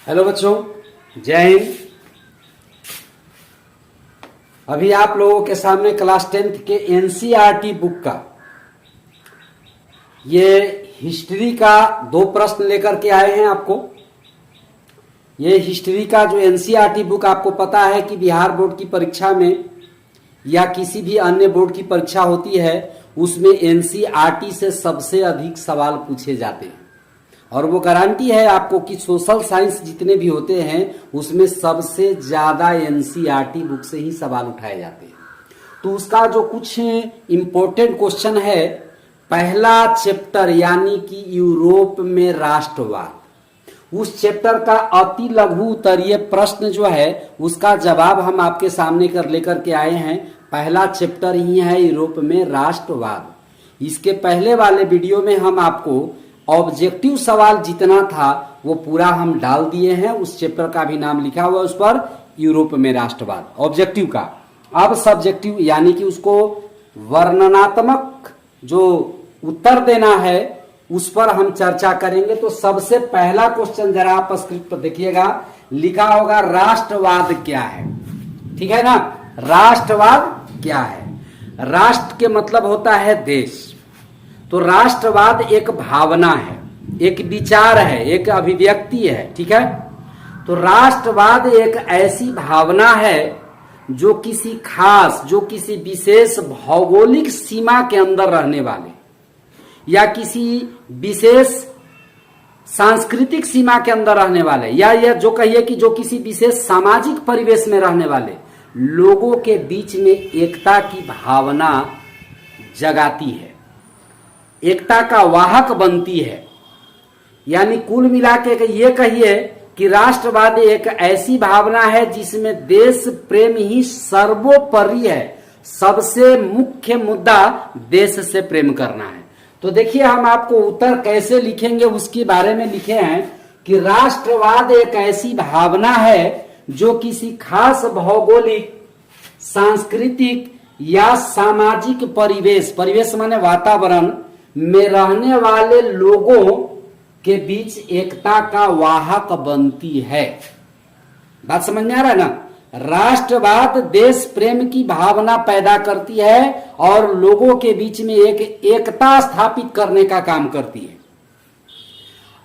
Hello बच्चों, जय हिंद। अभी आप लोगों के सामने क्लास 10th के एनसीईआरटी बुक का ये हिस्ट्री का 2 प्रश्न लेकर के आए हैं आपको। ये हिस्ट्री का जो एनसीईआरटी बुक, आपको पता है कि बिहार बोर्ड की परीक्षा में या किसी भी अन्य बोर्ड की परीक्षा होती है, उसमें एनसीईआरटी से सबसे अधिक सवाल पूछे जाते हैं और वो गारंटी है आपको कि सोशल साइंस जितने भी होते हैं उसमें सबसे ज्यादा एनसीईआरटी बुक से ही सवाल उठाए जाते हैं। तो उसका जो कुछ इंपॉर्टेंट क्वेश्चन है, पहला चैप्टर यानी कि यूरोप में राष्ट्रवाद, उस चैप्टर का अति लघु उत्तरीय प्रश्न जो है उसका जवाब हम आपके सामने लेकर के आए हैं। पहला चैप्टर ही है यूरोप में राष्ट्रवाद। इसके पहले वाले वीडियो में हम आपको ऑब्जेक्टिव सवाल जितना था वो पूरा हम डाल दिए हैं। उस चैप्टर का भी नाम लिखा हुआ है उस पर, यूरोप में राष्ट्रवाद, ऑब्जेक्टिव का। अब सब्जेक्टिव यानी कि उसको वर्णनात्मक जो उत्तर देना है उस पर हम चर्चा करेंगे। तो सबसे पहला क्वेश्चन जरा आप स्क्रिप्ट पर देखिएगा, लिखा होगा राष्ट्रवाद क्या है। ठीक है ना, राष्ट्रवाद क्या है? राष्ट्र के मतलब होता है देश। तो राष्ट्रवाद एक भावना है, एक विचार है, एक अभिव्यक्ति है। ठीक है, तो राष्ट्रवाद एक ऐसी भावना है जो किसी खास, जो किसी विशेष भौगोलिक सीमा के अंदर रहने वाले या किसी विशेष सांस्कृतिक सीमा के अंदर रहने वाले या जो कहिए कि जो किसी विशेष सामाजिक परिवेश में रहने वाले लोगों के बीच में एकता की भावना जगाती है, एकता का वाहक बनती है। यानी कुल मिला के ये कहिए कि राष्ट्रवाद एक ऐसी भावना है जिसमें देश प्रेम ही सर्वोपरि है। सबसे मुख्य मुद्दा देश से प्रेम करना है। तो देखिए हम आपको उत्तर कैसे लिखेंगे उसके बारे में लिखे हैं कि राष्ट्रवाद एक ऐसी भावना है जो किसी खास भौगोलिक, सांस्कृतिक या सामाजिक परिवेश, परिवेश माने वातावरण में रहने वाले लोगों के बीच एकता का वाहक बनती है। बात समझ में आ रहा है ना? राष्ट्रवाद देश प्रेम की भावना पैदा करती है और लोगों के बीच में एक एकता स्थापित करने का काम करती है।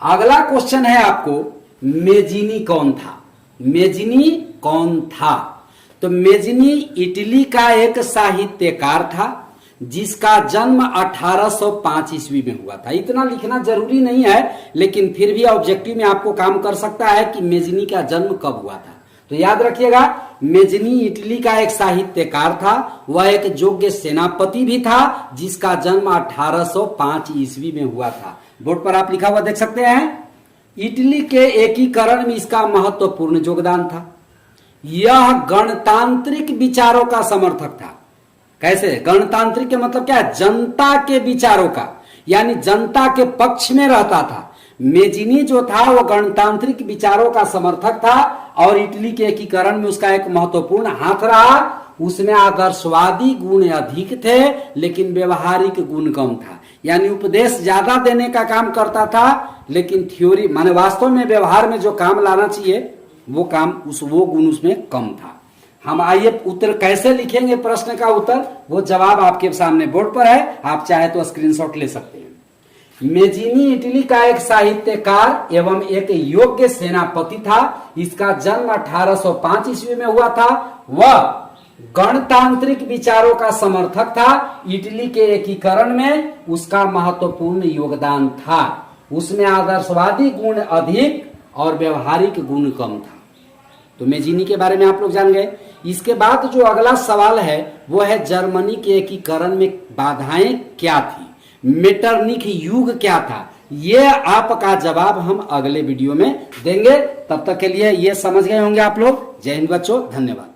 अगला क्वेश्चन है आपको, मेजिनी कौन था? मेजिनी कौन था? तो मेजिनी इटली का एक साहित्यकार था जिसका जन्म 1805 ईस्वी में हुआ था। इतना लिखना जरूरी नहीं है, लेकिन फिर भी ऑब्जेक्टिव में आपको काम कर सकता है कि मेजिनी का जन्म कब हुआ था। तो याद रखिएगा, मेजिनी इटली का एक साहित्यकार था, वह एक योग्य सेनापति भी था जिसका जन्म 1805 ईस्वी में हुआ था। बोर्ड पर आप लिखा हुआ देख सकते हैं। इटली के एकीकरण में इसका महत्वपूर्ण योगदान था। यह गणतांत्रिक विचारों का समर्थक था। कैसे? गणतांत्रिक के मतलब क्या है? जनता के विचारों का, यानी जनता के पक्ष में रहता था। मेजिनी जो था वो गणतांत्रिक विचारों का समर्थक था और इटली के एकीकरण में उसका एक महत्वपूर्ण हाथ रहा। उसमें आदर्शवादी गुण अधिक थे लेकिन व्यवहारिक गुण कम था। यानी उपदेश ज्यादा देने का काम करता था लेकिन थ्योरी माने वास्तव में व्यवहार में जो काम लाना चाहिए वो गुण उसमें कम था। हम आइए उत्तर कैसे लिखेंगे, प्रश्न का उत्तर, वो जवाब आपके सामने बोर्ड पर है, आप चाहे तो स्क्रीनशॉट ले सकते हैं। मेजिनी इटली का एक साहित्यकार एवं एक योग्य सेनापति था। इसका जन्म 1805 ईस्वी में हुआ था। वह गणतांत्रिक विचारों का समर्थक था। इटली के एकीकरण में उसका महत्वपूर्ण योगदान था। उसमें आदर्शवादी गुण अधिक और व्यवहारिक गुण कम था। तो मेजिनी के बारे में आप लोग जान गए। इसके बाद जो अगला सवाल है वो है जर्मनी के एकीकरण में बाधाएं क्या थी, मेटरनिख युग क्या था। ये आपका जवाब हम अगले वीडियो में देंगे। तब तक के लिए ये समझ गए होंगे आप लोग। जय हिंद बच्चों, धन्यवाद।